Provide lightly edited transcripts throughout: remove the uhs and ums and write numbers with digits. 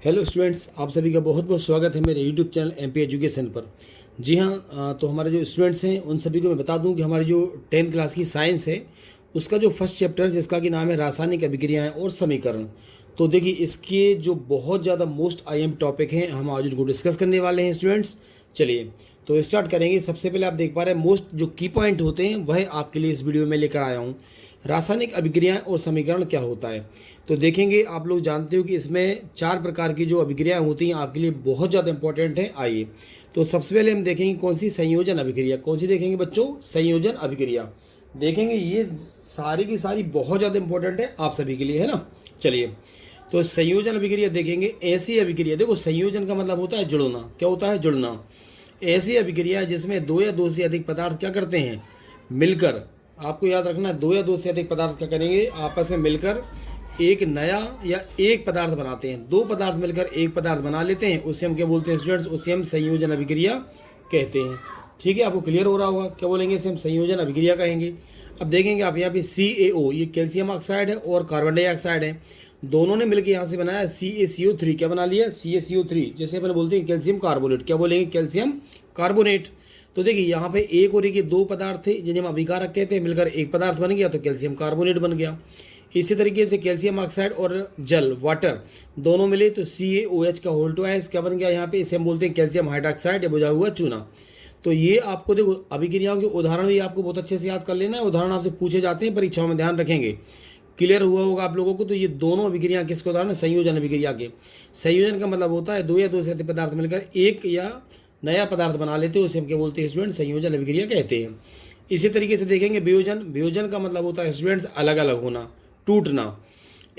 Hello students, आप सभी का बहुत बहुत स्वागत है मेरे यूट्यूब चैनल एमपी एजुकेशन पर। जी हाँ, तो हमारे जो स्टूडेंट्स हैं उन सभी को मैं बता दूं कि हमारी जो 10th क्लास की साइंस है उसका जो फर्स्ट चैप्टर जिसका कि नाम है रासायनिक अभिक्रियाएं और समीकरण। तो देखिए, इसके जो बहुत ज़्यादा मोस्ट आईएम टॉपिक हैं हम आज उनको डिस्कस करने वाले हैं स्टूडेंट्स। चलिए तो स्टार्ट करेंगे। सबसे पहले आप देख पा रहे हैं मोस्ट जो की पॉइंट होते हैं वह आपके लिए इस वीडियो में लेकर आया हूँ। रासायनिक अभिक्रियाएं और समीकरण क्या होता है तो देखेंगे। आप लोग जानते हो कि इसमें 4 प्रकार की जो अभिक्रियाएं होती हैं आपके लिए बहुत ज़्यादा इंपॉर्टेंट है। आइए तो सबसे पहले हम देखेंगे कौन सी संयोजन अभिक्रिया। कौन सी देखेंगे बच्चों? संयोजन अभिक्रिया देखेंगे। ये सारी की सारी बहुत ज़्यादा इंपॉर्टेंट है आप सभी के लिए, है ना। चलिए तो संयोजन अभिक्रिया देखेंगे। ऐसी अभिक्रिया, देखो संयोजन का मतलब होता है जुड़ना। क्या होता है? जुड़ना। ऐसी अभिक्रिया जिसमें 2 या 2 से अधिक पदार्थ क्या करते हैं? मिलकर। आपको याद रखना है 2 या 2 से अधिक पदार्थ क्या करेंगे? आपस में मिलकर एक नया या एक पदार्थ बनाते हैं। 2 पदार्थ मिलकर एक पदार्थ बना लेते हैं, उसे हम क्या बोलते हैं स्टूडेंट्स? उसे हम संयोजन अभिक्रिया कहते हैं। ठीक है, आपको क्लियर हो रहा होगा क्या बोलेंगे? इसे हम संयोजन अभिक्रिया कहेंगे। अब देखेंगे आप यहाँ पे CaO, ये कैल्शियम ऑक्साइड है और कार्बन डाइऑक्साइड है, दोनों ने मिलकर यहाँ से बनाया CaCO3। क्या बना लिया? CaCO3, जैसे अपन बोलते हैं कैल्शियम कार्बोनेट। क्या बोलेंगे? Calcium carbonate. तो देखिए यहाँ पे एक और एक 2 पदार्थ थे जिन्हें हम अभिकारक कहते हैं, मिलकर एक पदार्थ बन गया तो कैल्शियम कार्बोनेट बन गया। इसी तरीके से कैल्शियम ऑक्साइड और जल वाटर दोनों मिले तो CaOH का होल ट्वाइस क्या बन गया यहाँ पे? इसे हम बोलते हैं कैल्शियम हाइड्रोक्साइड या बुझा हुआ चूना। तो ये आपको देखो अभिक्रियाओं के उदाहरण भी आपको बहुत अच्छे से याद कर लेना है। उदाहरण आपसे पूछे जाते हैं परीक्षाओं में, ध्यान रखेंगे। क्लियर हुआ होगा आप लोगों को। तो ये दोनों अभिक्रिया किसके उदाहरण है? संयोजन अभिक्रिया के। संयोजन का मतलब होता है 2 या 2 से अधिक पदार्थ मिलकर एक या नया पदार्थ बना लेते हैं, उसे हम क्या बोलते हैं स्टूडेंट? संयोजन अभिक्रिया कहते हैं। इसी तरीके से देखेंगे वियोजन। वियोजन का मतलब होता है स्टूडेंट्स अलग अलग होना, टूटना।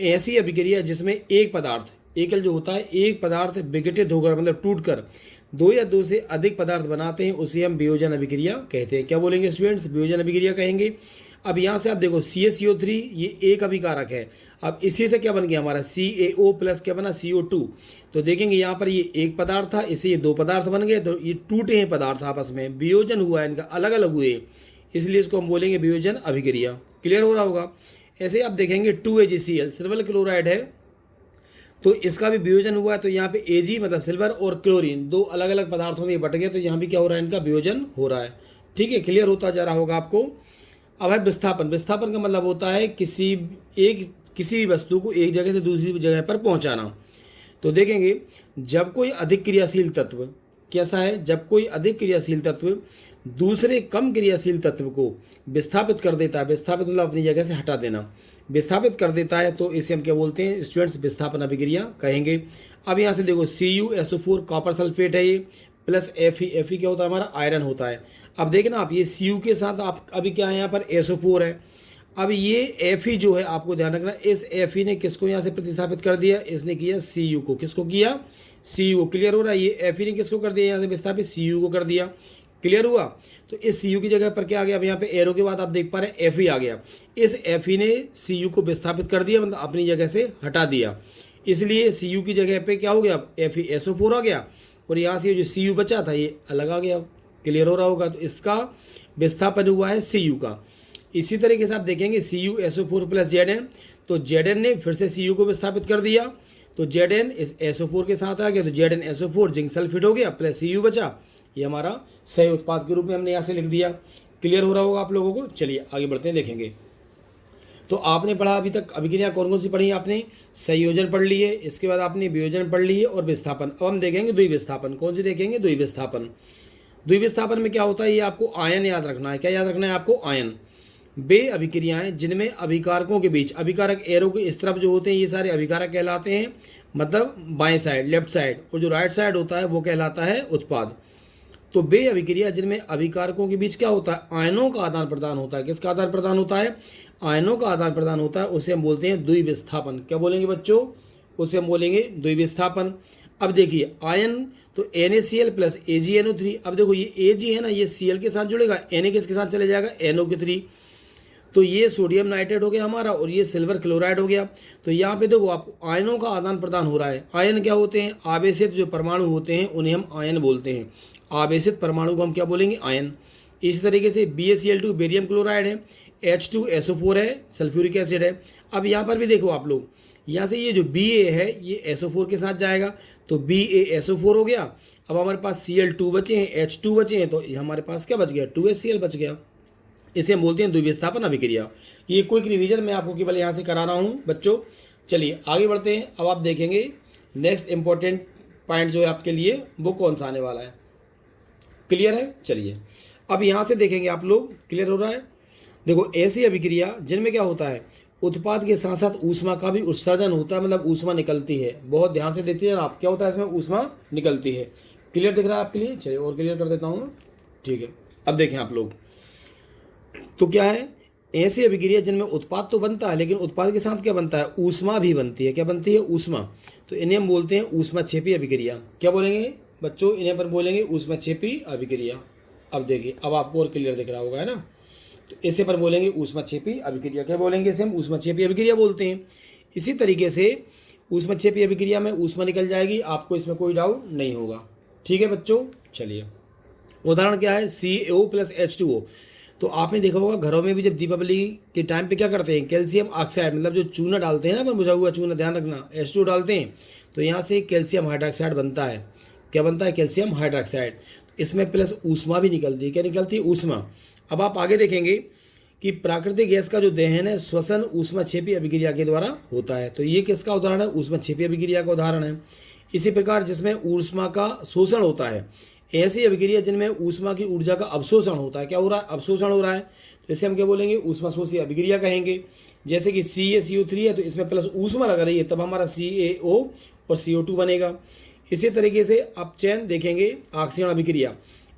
ऐसी अभिक्रिया जिसमें एक पदार्थ, एकल जो होता है, एक पदार्थ विघटित होकर मतलब टूटकर 2 या 2 से अधिक पदार्थ बनाते हैं, उसे हम वियोजन अभिक्रिया कहते हैं। क्या बोलेंगे स्टूडेंट्स? वियोजन अभिक्रिया कहेंगे। अब यहाँ से आप देखो CaCO3 ये एक अभिकारक है। अब इसी से क्या बन गया हमारा? CaO प्लस क्या बना? CO2। तो देखेंगे यहाँ पर ये एक पदार्थ था, इससे ये 2 पदार्थ बन गए, तो ये टूटे हैं पदार्थ आपस में, वियोजन हुआ है इनका, अलग अलग हुए, इसलिए इसको हम बोलेंगे वियोजन अभिक्रिया। क्लियर हो रहा होगा। ऐसे आप देखेंगे 2AgCl सिल्वर क्लोराइड है, तो इसका भी वियोजन हुआ है। तो यहाँ पे Ag मतलब सिल्वर और क्लोरीन 2 अलग अलग पदार्थों में बट गए, तो यहाँ भी क्या हो रहा है? इनका वियोजन हो रहा है। ठीक है, क्लियर होता जा रहा होगा आपको। अब है विस्थापन। विस्थापन का मतलब होता है किसी भी वस्तु को एक जगह से दूसरी जगह पर पहुँचाना। तो देखेंगे जब कोई अधिक क्रियाशील तत्व, कैसा है? जब कोई अधिक क्रियाशील तत्व दूसरे कम क्रियाशील तत्व को विस्थापित कर देता है, विस्थापित मतलब अपनी जगह से हटा देना, विस्थापित कर देता है, तो इसे हम क्या बोलते हैं स्टूडेंट्स? विस्थापन अभिक्रिया कहेंगे। अब यहाँ से देखो CuSO4 कॉपर सल्फेट है ये, प्लस Fe क्या होता है हमारा? आयरन होता है। अब देखना आप ये Cu के साथ आप अभी क्या है यहाँ पर? SO4 है। अब ये Fe जो है आपको ध्यान रखना, इस Fe ने किसको यहाँ से प्रतिस्थापित कर दिया? इसने किया Cu को। किसको किया? Cu। क्लियर हो रहा है। ये Fe ने किसको कर दिया यहाँ से विस्थापित? Cu को कर दिया। क्लियर हुआ। तो इस Cu की जगह पर क्या आ गया? अब यहाँ पे एरो के बाद आप देख पा रहे हैं Fe आ गया। इस Fe ने Cu को विस्थापित कर दिया, मतलब अपनी जगह से हटा दिया, इसलिए Cu की जगह पे क्या हो गया? FeSO4 आ गया, और यहाँ से जो Cu बचा था ये अलग आ गया। क्लियर हो रहा होगा। तो इसका विस्थापन हुआ है Cu का। इसी तरीके से आप देखेंगे CuSO4 प्लस Zn, तो Zn ने फिर से Cu को विस्थापित कर दिया, तो Zn इस SO4 के साथ आ गया, तो ZnSO4 जिंक सल्फेट हो गया, प्लस Cu बचा, ये हमारा सही उत्पाद के रूप में हमने यहाँ से लिख दिया। क्लियर हो रहा होगा आप लोगों को। चलिए आगे बढ़ते हैं, देखेंगे। तो आपने पढ़ा अभी तक अभिक्रिया कौन कौन सी पढ़ी? आपने संयोजन पढ़ ली है, इसके बाद आपने वियोजन पढ़ ली है और विस्थापन। अब हम देखेंगे द्विविस्थापन। कौन सी देखेंगे? द्विविस्थापन। द्विविस्थापन में क्या होता है? ये आपको आयन याद रखना है। क्या याद रखना है आपको? आयन। वे अभिक्रियाएं जिनमें अभिकारकों के बीच, अभिकारक एरो के इस तरफ जो होते हैं ये सारे अभिकारक कहलाते हैं, मतलब बाएं साइड, लेफ्ट साइड, और जो राइट साइड होता है वो कहलाता है उत्पाद। तो वे अभिक्रिया जिनमें अभिकारकों के बीच क्या होता है? आयनों का आदान प्रदान होता है। किसका आदान प्रदान होता है? आयनों का आदान प्रदान होता है, उसे हम बोलते हैं द्विविस्थापन। क्या बोलेंगे बच्चों? उसे हम बोलेंगे द्विविस्थापन। अब देखिए आयन, तो NaCl प्लस AgNO3। अब देखो ये Ag है ना, ये Cl के साथ जुड़ेगा, Na किसके साथ चले जाएगा? NO3। तो ये सोडियम नाइट्रेट हो गया हमारा, और ये सिल्वर क्लोराइड हो गया। तो यहाँ पे देखो आपको आयनों का आदान प्रदान हो रहा है। आयन क्या होते हैं? आवेशित जो परमाणु होते हैं उन्हें हम आयन बोलते हैं। आवेशित परमाणु को हम क्या बोलेंगे? आयन। इसी तरीके से BaCl2 बेरियम क्लोराइड है, H2SO4 है, सल्फ्यूरिक एसिड है। अब यहाँ पर भी देखो आप लोग, यहाँ से ये जो Ba है ये SO4 के साथ जाएगा, तो BaSO4 हो गया। अब हमारे पास Cl2 बचे हैं, H2 बचे हैं, तो हमारे पास क्या बच गया, 2HCl बच गया। इसे हम बोलते हैं द्विविस्थापन अभिक्रिया। ये क्विक रिवीजन मैं आपको केवल यहाँ से करा रहा हूँ बच्चों। चलिए आगे बढ़ते हैं। अब आप देखेंगे नेक्स्ट इंपॉर्टेंट पॉइंट जो है आपके लिए वो कौन सा आने वाला है। क्लियर है? चलिए अब यहाँ से देखेंगे आप लोग, क्लियर हो रहा है? देखो ऐसी अभिक्रिया जिनमें क्या होता है, उत्पाद के साथ साथ ऊष्मा का भी उत्सर्जन होता है, मतलब ऊष्मा निकलती है। बहुत ध्यान से देखते हैं आप, क्या होता है इसमें, ऊष्मा निकलती है। क्लियर दिख रहा है आपके लिए? चलिए और क्लियर कर देता हूँ। ठीक है, अब देखें आप लोग, तो क्या है, ऐसी अभिक्रिया जिनमें उत्पाद तो बनता है लेकिन उत्पाद के साथ क्या बनता है, ऊष्मा भी बनती है। क्या बनती है? ऊष्मा। तो इन्हें हम बोलते हैं ऊष्माक्षेपी अभिक्रिया। क्या बोलेंगे बच्चों? इन्हें पर बोलेंगे ऊष्माक्षेपी अभिक्रिया। अब देखिए, अब आपको और क्लियर दिख रहा होगा, है ना? तो इसे पर बोलेंगे ऊष्माक्षेपी अभिक्रिया। क्या बोलेंगे इसे? हम ऊष्माक्षेपी अभिक्रिया बोलते हैं। इसी तरीके से ऊष्माक्षेपी अभिक्रिया में ऊष्मा निकल जाएगी, आपको इसमें कोई डाउट नहीं होगा। ठीक है बच्चों, चलिए उदाहरण क्या है, CO + H2O। तो आपने देखा होगा घरों में भी जब दीपावली के टाइम पे क्या करते हैं, कैल्शियम ऑक्साइड, मतलब जो चूना डालते हैं ना, बुझा हुआ चूना, ध्यान रखना, H2O डालते हैं, तो यहाँ से कैल्शियम हाइड्रोक्साइड बनता है। क्या बनता है? Calcium hydroxide. इसमें प्लस ऊष्मा भी निकलती है। क्या निकलती है? ऊष्मा। अब आप आगे देखेंगे कि प्राकृतिक गैस का जो दहन है श्वसन ऊष्माक्षेपी अभिक्रिया के द्वारा होता है। तो ये किसका उदाहरण है? ऊष्माक्षेपी अभिक्रिया का उदाहरण है। इसी प्रकार जिसमें ऊष्मा का शोषण होता है, ऐसी अभिक्रिया जिनमें ऊष्मा की ऊर्जा का अवशोषण होता है। क्या हो रहा है? अवशोषण हो रहा है। तो इसे हम क्या बोलेंगे? ऊष्माशोषी अभिक्रिया कहेंगे। जैसे कि CaCO3 है तो इसमें प्लस ऊष्मा लग रही है, तब हमारा CaO और CO2 बनेगा। इसी तरीके से अपचयन देखेंगे, ऑक्सीकरण अभिक्रिया।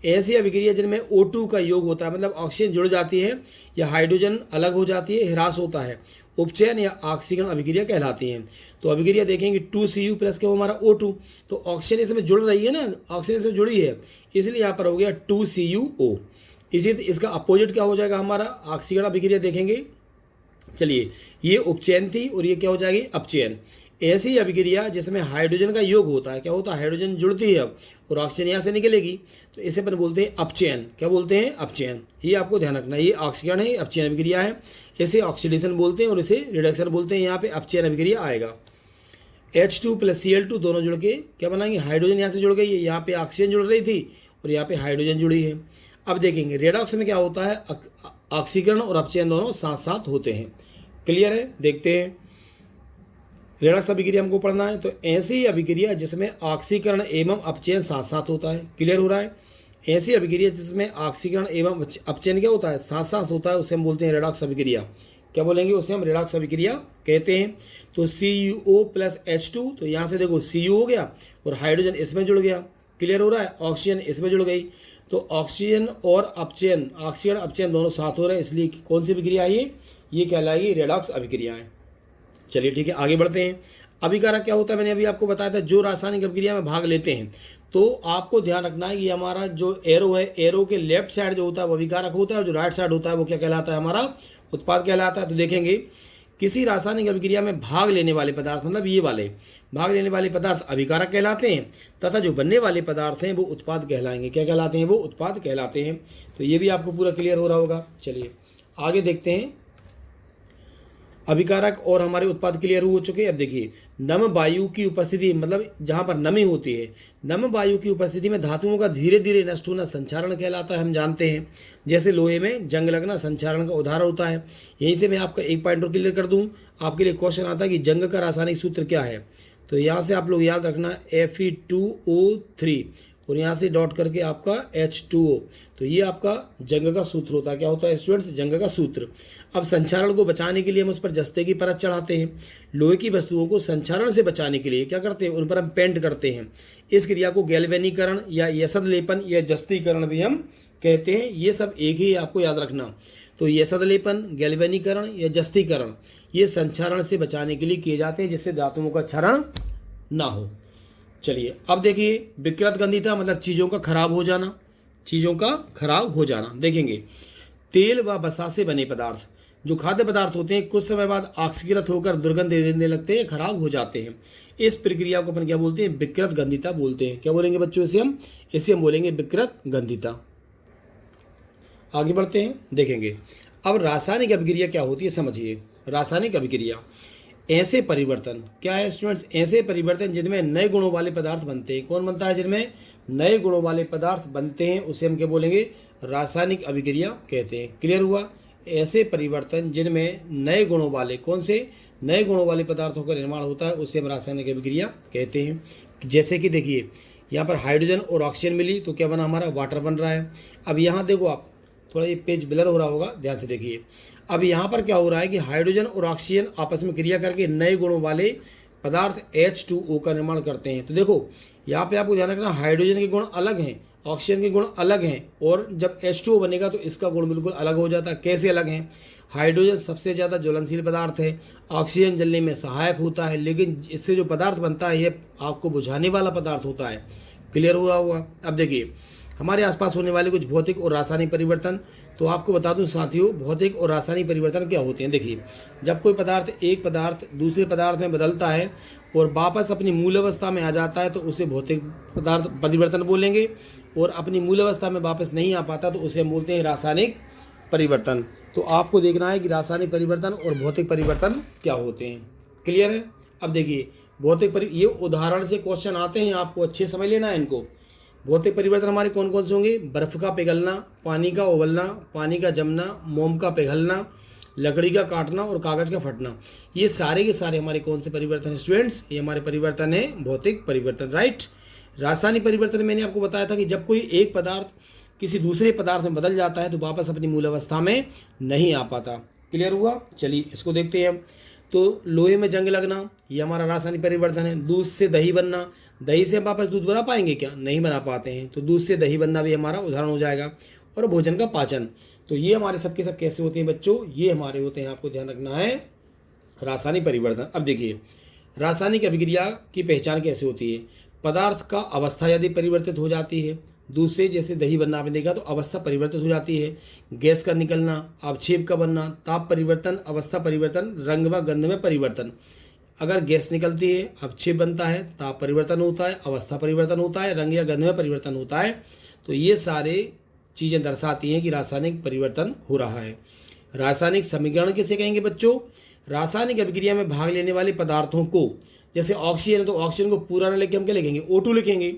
ऐसी अभिक्रिया जिनमें O2 का योग होता है, मतलब ऑक्सीजन जुड़ जाती है या हाइड्रोजन अलग हो जाती है, ह्रास होता है, उपचयन या ऑक्सीकरण अभिक्रिया कहलाती हैं। तो अभिक्रिया देखेंगे 2Cu प्लस क्या हमारा O2, तो ऑक्सीजन इसमें जुड़ रही है ना, ऑक्सीजन इसमें जुड़ी है, इसलिए यहाँ पर हो गया 2CuO। इसी इसका अपोजिट क्या हो जाएगा हमारा, ऑक्सीकरण अभिक्रिया देखेंगे। चलिए ये उपचयन थी और ये क्या हो जाएगी, अपचयन। ऐसी अभिक्रिया जिसमें हाइड्रोजन का योग होता है, क्या होता है, हाइड्रोजन जुड़ती है अब और ऑक्सीजन यहाँ से निकलेगी, तो इसे पर बोलते हैं अपचयन। क्या बोलते हैं? अपचयन। ये आपको ध्यान रखना, ये ऑक्सीकरण है, अपचयन अभिक्रिया है। इसे ऑक्सीडेशन बोलते हैं और इसे रिडक्शन बोलते हैं। यहाँ पे अपचयन अभिक्रिया आएगा। H2 + Cl2 दोनों जुड़ के क्या बनाएंगे, हाइड्रोजन यहाँ से जुड़ गई है, यहाँ पे ऑक्सीजन जुड़ रही थी और यहाँ पे हाइड्रोजन जुड़ी है। अब देखेंगे रेडॉक्स में क्या होता है, ऑक्सीकरण और अपचयन दोनों साथ साथ होते हैं। क्लियर है? देखते हैं रेडॉक्स अभिक्रिया हमको पढ़ना है। तो ऐसी अभिक्रिया जिसमें ऑक्सीकरण एवं अपचयन साथ साथ होता है। क्लियर हो रहा है? ऐसी अभिक्रिया जिसमें ऑक्सीकरण एवं अपचयन क्या होता है, साथ साथ होता है, उसे हम बोलते हैं रेडॉक्स अभिक्रिया। क्या बोलेंगे? उसे हम रेडॉक्स अभिक्रिया कहते हैं। तो CuO + H2, तो यहाँ से देखो Cu हो गया और हाइड्रोजन इसमें जुड़ गया। क्लियर हो रहा है? ऑक्सीजन इसमें जुड़ गई, तो ऑक्सीजन और अपचयन, ऑक्सीजन अपचयन दोनों साथ हो रहे हैं, इसलिए कौन सी अभिक्रिया है ये कहलाएगी रेडॉक्स अभिक्रिया है। चलिए ठीक है, आगे बढ़ते हैं। अभिकारक क्या होता है, मैंने अभी आपको बताया था, जो रासायनिक अभिक्रिया में भाग लेते हैं। तो आपको ध्यान रखना है कि हमारा जो एरो है, एरो के लेफ्ट साइड जो होता है वो अभिकारक होता है और जो राइट साइड होता है वो क्या कहलाता है, हमारा उत्पाद कहलाता है। तो देखेंगे किसी रासायनिक अभिक्रिया में भाग लेने वाले पदार्थ, मतलब ये वाले भाग लेने वाले पदार्थ अभिकारक कहलाते हैं, तथा जो बनने वाले पदार्थ हैं वो उत्पाद कहलाएंगे। क्या कहलाते हैं? वो उत्पाद कहलाते हैं। तो ये भी आपको पूरा क्लियर हो रहा होगा। चलिए आगे देखते हैं। अभिकारक और हमारे उत्पाद क्लियर हो चुके हैं। अब देखिए नम वायु की उपस्थिति, मतलब जहाँ पर नमी होती है, नम वायु की उपस्थिति में धातुओं का धीरे धीरे नष्ट होना संचारण कहलाता है, हम जानते हैं। जैसे लोहे में जंग लगना संचारण का उदाहरण होता है। यहीं से मैं आपका एक पॉइंट और क्लियर कर दूं, आपके लिए क्वेश्चन आता है कि जंग का रासायनिक सूत्र क्या है। तो यहाँ से आप लोग याद रखना Fe2O3 और यहाँ से डॉट करके आपका H2O, तो ये आपका जंग का सूत्र होता है। क्या होता है स्टूडेंट्स? जंग का सूत्र। अब संचारण को बचाने के लिए हम उस पर जस्ते की परत चढ़ाते हैं। लोहे की वस्तुओं को संचारण से बचाने के लिए क्या करते हैं, उन पर हम पेंट करते हैं। इस क्रिया को गैल्वेनीकरण या यसद लेपन या जस्तीकरण भी हम कहते हैं। ये सब एक ही, आपको याद रखना। तो यसद लेपन, गैल्वेनीकरण या जस्तीकरण ये संचारण से बचाने के लिए किए जाते हैं, जिससे धातुओं का क्षरण ना हो। चलिए अब देखिए विकृत गंधिता, मतलब चीज़ों का खराब हो जाना, चीज़ों का खराब हो जाना। देखेंगे तेल व वसा से बने पदार्थ, जो खाद्य पदार्थ होते हैं, कुछ समय बाद ऑक्सीकृत होकर दुर्गंध देने लगते हैं, खराब हो जाते हैं। इस प्रक्रिया को अपन क्या बोलते हैं? विकृत गंधिता बोलते हैं। क्या बोलेंगे बच्चों? इसे हम बोलेंगे विकृत गंधिता। आगे बढ़ते हैं, देखेंगे अब रासायनिक अभिक्रिया क्या होती है, समझिए। रासायनिक अभिक्रिया ऐसे परिवर्तन, क्या है स्टूडेंट्स, ऐसे परिवर्तन जिनमें नए गुणों वाले पदार्थ बनते हैं। कौन बनता है? जिनमें नए गुणों वाले पदार्थ बनते हैं उसे हम क्या बोलेंगे? रासायनिक अभिक्रिया कहते हैं। क्लियर हुआ? ऐसे परिवर्तन जिनमें नए गुणों वाले, कौन से? नए गुणों वाले पदार्थों का निर्माण होता है उसे हम रासायनिक अभिक्रिया कहते हैं। जैसे कि देखिए यहाँ पर हाइड्रोजन और ऑक्सीजन मिली तो क्या बना? हमारा वाटर बन रहा है। अब यहाँ देखो आप, थोड़ा ये पेज ब्लर हो रहा होगा, ध्यान से देखिए। अब यहाँ पर क्या हो रहा है कि हाइड्रोजन और ऑक्सीजन आपस में क्रिया करके नए गुणों वाले पदार्थ H2O का निर्माण करते हैं। तो देखो यहाँ पे आपको ध्यान रखना, हाइड्रोजन के गुण अलग हैं, ऑक्सीजन के गुण अलग हैं, और जब H2O बनेगा तो इसका गुण बिल्कुल अलग हो जाता है। कैसे अलग हैं? हाइड्रोजन सबसे ज़्यादा ज्वलनशील पदार्थ है, ऑक्सीजन जलने में सहायक होता है, लेकिन इससे जो पदार्थ बनता है ये आग को बुझाने वाला पदार्थ होता है। क्लियर हुआ होगा? अब देखिए हमारे आसपास होने वाले कुछ भौतिक और रासायनिक परिवर्तन, तो आपको बता दूं साथियों, भौतिक और रासायनिक परिवर्तन क्या होते हैं। देखिए जब कोई पदार्थ, एक पदार्थ दूसरे पदार्थ में बदलता है और वापस अपनी मूल अवस्था में आ जाता है तो उसे भौतिक पदार्थ परिवर्तन बोलेंगे, और अपनी मूल अवस्था में वापस नहीं आ पाता तो उसे हम बोलते हैं रासायनिक परिवर्तन। तो आपको देखना है कि रासायनिक परिवर्तन और भौतिक परिवर्तन क्या होते हैं। क्लियर है? अब देखिए ये उदाहरण से क्वेश्चन आते हैं, आपको अच्छे समझ लेना है इनको। भौतिक परिवर्तन हमारे कौन कौन से होंगे? बर्फ़ का पिघलना, पानी का उबलना, पानी का जमना, मोम का पिघलना, लकड़ी का काटना और कागज़ का फटना। ये सारे के सारे हमारे कौन से परिवर्तन है स्टूडेंट्स? ये हमारे परिवर्तन है भौतिक परिवर्तन, राइट। रासायनिक परिवर्तन मैंने आपको बताया था कि जब कोई एक पदार्थ किसी दूसरे पदार्थ में बदल जाता है तो वापस अपनी मूल अवस्था में नहीं आ पाता। क्लियर हुआ? चलिए इसको देखते हैं हम। तो लोहे में जंग लगना, ये हमारा रासायनिक परिवर्तन है। दूध से दही बनना, दही से हम वापस दूध बना पाएंगे क्या? नहीं बना पाते हैं, तो दूध से दही बनना भी हमारा उदाहरण हो जाएगा। और भोजन का पाचन, तो ये हमारे सबके सब कैसे होते हैं बच्चों? ये हमारे होते हैं, आपको ध्यान रखना है, रासायनिक परिवर्तन। अब देखिए रासायनिक अभिक्रिया की पहचान कैसे होती है? पदार्थ का अवस्था यदि परिवर्तित हो जाती है, दूध से जैसे दही बनना आपने देखा तो अवस्था परिवर्तित हो जाती है। गैस का निकलना, अवक्षेप का बनना, ताप परिवर्तन, अवस्था परिवर्तन, रंग व गंध में परिवर्तन। अगर गैस निकलती है, अवक्षेप बनता है, ताप परिवर्तन होता है, अवस्था परिवर्तन होता है, रंग या गंध में परिवर्तन होता है। तो ये सारे चीज़ें दर्शाती हैं कि रासायनिक परिवर्तन हो रहा है। रासायनिक समीकरण किसे कहेंगे बच्चों? रासायनिक अभिक्रिया में भाग लेने वाले पदार्थों को, जैसे ऑक्सीजन है तो ऑक्सीजन को पूरा न लिख के हम क्या लिखेंगे? O2 लिखेंगे।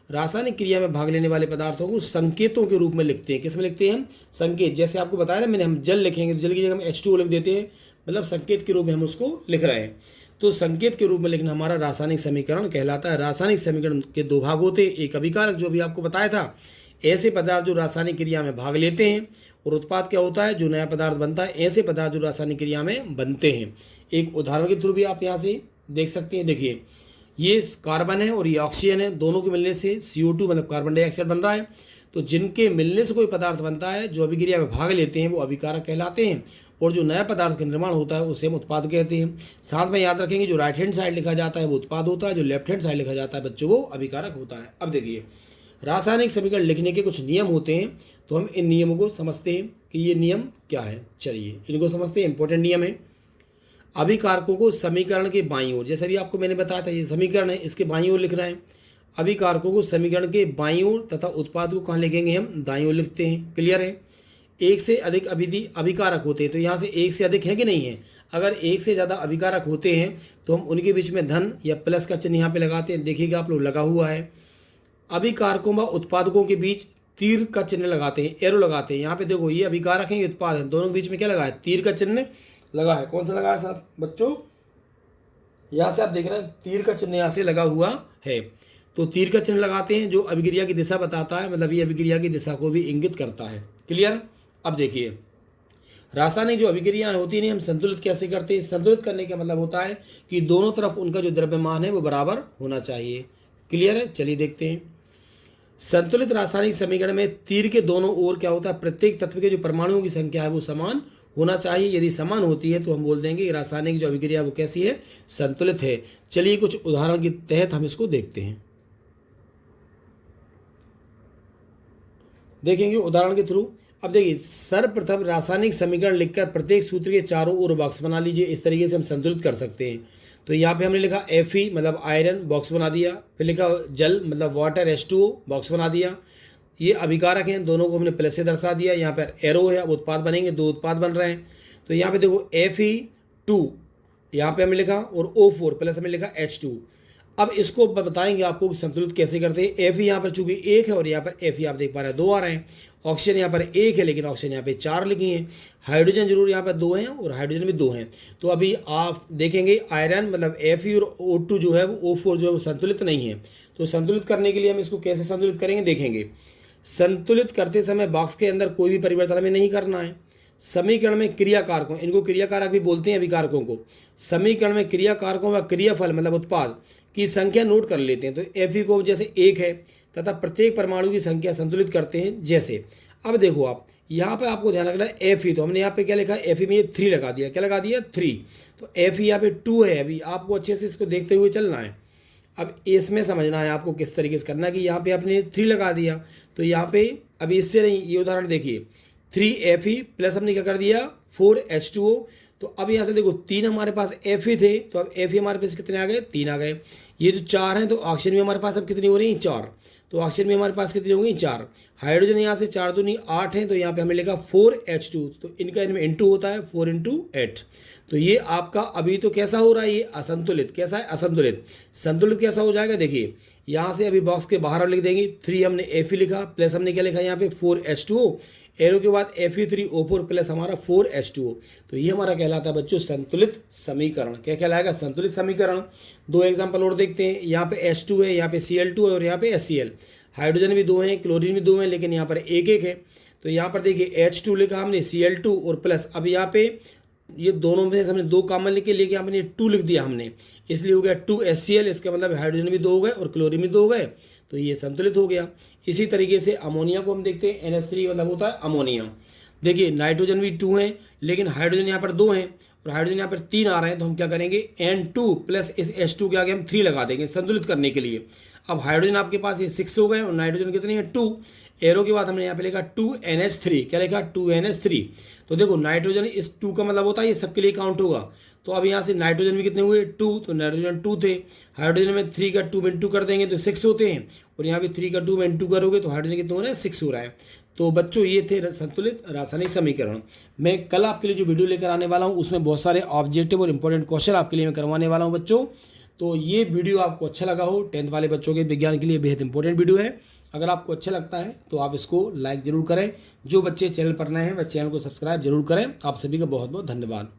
रासायनिक क्रिया में भाग लेने वाले पदार्थों को संकेतों के रूप में लिखते हैं। किस में लिखते हैं हम? संकेत। जैसे आपको बताया ना मैंने, हम जल लिखेंगे तो जल की जगह हम H2O लिख देते हैं, मतलब संकेत के रूप में हम उसको लिख रहे हैं। तो संकेत के रूप में लिखना हमारा रासायनिक समीकरण कहलाता है। रासायनिक समीकरण के दो भाग होते हैं, एक अभिकारक जो भी आपको बताया था, ऐसे पदार्थ जो रासायनिक क्रिया में भाग लेते हैं, और उत्पाद क्या होता है? जो नया पदार्थ बनता है। ऐसे पदार्थ जो रासायनिक क्रिया में बनते हैं। एक उदाहरण के थ्रू भी आप यहाँ से देख सकते हैं। देखिए ये कार्बन है और ये ऑक्सीजन है, दोनों के मिलने से CO2 मतलब कार्बन डाइऑक्साइड बन रहा है। तो जिनके मिलने से कोई पदार्थ बनता है, जो अभिक्रिया में भाग लेते हैं, वो अभिकारक कहलाते हैं, और जो नया पदार्थ का निर्माण होता है उसे हम उत्पाद कहते हैं। साथ में याद रखेंगे जो राइट हैंड साइड लिखा जाता है वो उत्पाद होता है, जो लेफ्ट हैंड साइड लिखा जाता है बच्चों वो अभिकारक होता है। अब देखिए रासायनिक समीकरण लिखने के कुछ नियम होते हैं, तो हम इन नियमों को समझते हैं कि ये नियम क्या है। चलिए इनको समझते हैं। इंपॉर्टेंट नियम है। अभिकारकों को समीकरण के बाईं ओर, जैसे भी आपको मैंने बताया था ये समीकरण है, इसके बाईं ओर लिख रहे हैं। अभिकारकों को समीकरण के बाईं ओर तथा उत्पाद को कहाँ लिखेंगे? हम दाईं ओर लिखते हैं। क्लियर है? एक से अधिक अभिकारक होते हैं, तो यहाँ से एक से अधिक है कि नहीं है? अगर एक से ज़्यादा अभिकारक होते हैं तो हम उनके बीच में धन या प्लस का चिन्ह यहाँ पे लगाते हैं। देखिएगा आप लोग लगा हुआ है। अभिकारकों व उत्पादकों के बीच तीर का चिन्ह लगाते हैं, एरो लगाते हैं। यहाँ पे देखो ये अभिकारक हैं, ये उत्पाद हैं, दोनों के बीच में क्या लगा है? तीर का चिन्ह लगा है। कौन सा लगा है साहब बच्चों? यहाँ से आप देख रहे हैं तीर का चिन्ह यहाँ से लगा हुआ है। तो तीर का चिन्ह लगाते हैं जो अभिक्रिया की दिशा बताता है, मतलब ये अभिक्रिया की दिशा को भी इंगित करता है। क्लियर? अब देखिए रासायनिक जो अभिक्रियाएं होती हैं हम संतुलित कैसे करते हैं? संतुलित करने का मतलब होता है कि दोनों तरफ उनका जो द्रव्यमान है वो बराबर होना चाहिए। क्लियर है? चलिए देखते हैं। संतुलित रासायनिक समीकरण में तीर के दोनों ओर क्या होता है? प्रत्येक तत्व के जो परमाणुओं की संख्या है वो समान होना चाहिए। यदि समान होती है तो हम बोल देंगे रासायनिक जो अभिक्रिया वो कैसी है? संतुलित है। चलिए कुछ उदाहरण के तहत हम इसको देखते हैं, देखेंगे उदाहरण के थ्रू। अब देखिए सर्वप्रथम रासायनिक समीकरण लिखकर प्रत्येक सूत्र के चारों ओर बॉक्स बना लीजिए। इस तरीके से हम संतुलित कर सकते हैं। तो यहाँ पे हमने लिखा Fe मतलब आयरन, बॉक्स बना दिया। फिर लिखा जल मतलब वाटर H2O, बॉक्स बना दिया। ये अभिकारक हैं, दोनों को हमने प्लस से दर्शा दिया। यहाँ पर एरो है, अब उत्पाद बनेंगे, दो उत्पाद बन रहे हैं। तो यहाँ पे देखो Fe2 यहाँ पे हमने लिखा, और O4 प्लस हमने लिखा H2। अब इसको बताएंगे आपको कि संतुलित कैसे करते हैं। Fe यहाँ पर चूंकि 1 है और यहाँ पर Fe आप देख पा रहे हैं 2 आ रहे हैं। ऑक्सीजन यहाँ पर 1 है लेकिन ऑक्सीजन यहाँ पे 4 लिखी हैं। हाइड्रोजन जरूर यहाँ पर 2 हैं और हाइड्रोजन भी 2 हैं। तो अभी आप देखेंगे आयरन मतलब Fe और O2 जो है वो O4 जो है वो संतुलित नहीं है। तो संतुलित करने के लिए हम इसको कैसे संतुलित करेंगे देखेंगे। संतुलित करते समय बॉक्स के अंदर कोई भी परिवर्तन हमें नहीं करना है। समीकरण में क्रिया कारकों, इनको क्रिया कारक भी बोलते हैं अभिकारकों को, समीकरण में क्रिया कारकों व क्रियाफल मतलब उत्पाद की संख्या नोट कर लेते हैं। तो Fe को जैसे 1 है तथा प्रत्येक परमाणु की संख्या संतुलित करते हैं। जैसे अब देखो आप यहाँ पे आपको ध्यान रखना है Fe, तो हमने यहाँ पे क्या लिखा है, Fe में ये 3 लगा दिया। क्या लगा दिया 3। तो Fe यहाँ पे 2 है। अभी आपको अच्छे से इसको देखते हुए चलना है। अब इसमें समझना है आपको किस तरीके से करना है कि यहाँ पे आपने 3 लगा दिया तो यहाँ पे अभी इससे नहीं, ये उदाहरण देखिए 3Fe प्लस हमने क्या कर दिया 4H2O। तो अब यहाँ से देखो 3 हमारे पास Fe थे तो अब Fe हमारे पास कितने आ गए 3 आ गए। ये जो 4 हैं तो ऑक्सीजन भी हमारे पास अब कितनी हो रही है 4। तो ऑक्सीजन भी हमारे पास कितनी हो गई 4। हाइड्रोजन यहाँ से 4 दूनी 8 है तो यहाँ पे हमने लिखा 4H2। तो इनका इनमें इंटू होता है 4 × 8। तो ये आपका अभी तो कैसा हो रहा है, ये असंतुलित। कैसा है असंतुलित। संतुलित कैसा हो जाएगा देखिए, यहाँ से अभी बॉक्स के बाहर हम लिख देंगे 3 हमने Fe लिखा प्लस हमने क्या लिखा यहाँ पे 4H2O, एरो के बाद Fe3O4 प्लस हमारा 4H2O। तो ये हमारा कहलाता है बच्चों संतुलित समीकरण। क्या कहलाएगा संतुलित समीकरण। 2 एग्जाम्पल और देखते हैं। यहाँ पे H2 है, यहाँ पे Cl2 है और यहाँ पे HCl। हाइड्रोजन भी 2 हैं, क्लोरीन भी 2 हैं लेकिन यहाँ पर 1-1 है। तो यहाँ पर देखिए H2 लिखा हमने, Cl2 और प्लस अब यहाँ पे ये दोनों में से हमने 2 कॉमन लेके लेके हमने 2 लिख दिया हमने, इसलिए हो गया 2HCl। इसका मतलब हाइड्रोजन भी 2 हो गए और क्लोरीन भी 2 हो गए। तो ये संतुलित हो गया। इसी तरीके से अमोनिया को हम देखते हैं। NH3 मतलब होता है अमोनिया। देखिए नाइट्रोजन भी 2 हैं लेकिन हाइड्रोजन यहाँ पर 2 हैं और हाइड्रोजन यहाँ पर 3 आ रहे हैं। तो हम क्या करेंगे N2 प्लस इस H2 के आगे हम 3 लगा देंगे संतुलित करने के लिए। अब हाइड्रोजन आपके पास ये 6 हो गए और नाइट्रोजन कितने हैं 2। एरो के बाद हमने यहाँ पे लिखा 2NH3। क्या लिखा 2NH3। तो देखो नाइट्रोजन इस 2 का मतलब होता है ये सबके लिए काउंट होगा। तो अब यहाँ से नाइट्रोजन भी कितने हुए 2। तो नाइट्रोजन 2 थे, हाइड्रोजन में 3 का 2 में 2 कर देंगे तो 6 होते हैं और यहाँ भी 3 का 2 में 2 करोगे तो हाइड्रोजन कितने हो रहे हैं 6 हो रहा है। तो बच्चों ये थे संतुलित रासायनिक समीकरण। मैं कल आपके लिए जो वीडियो लेकर आने वाला हूँ उसमें बहुत सारे ऑब्जेक्टिव और इंपॉर्टेंट क्वेश्चन आपके लिए मैं करवाने वाला हूँ बच्चों। तो ये वीडियो आपको अच्छा लगा हो, 10th वाले बच्चों के विज्ञान के लिए बेहद इंपॉर्टेंट वीडियो है। अगर आपको अच्छा लगता है तो आप इसको लाइक ज़रूर करें। जो बच्चे चैनल पर नए हैं वह चैनल को सब्सक्राइब जरूर करें। आप सभी का बहुत बहुत धन्यवाद।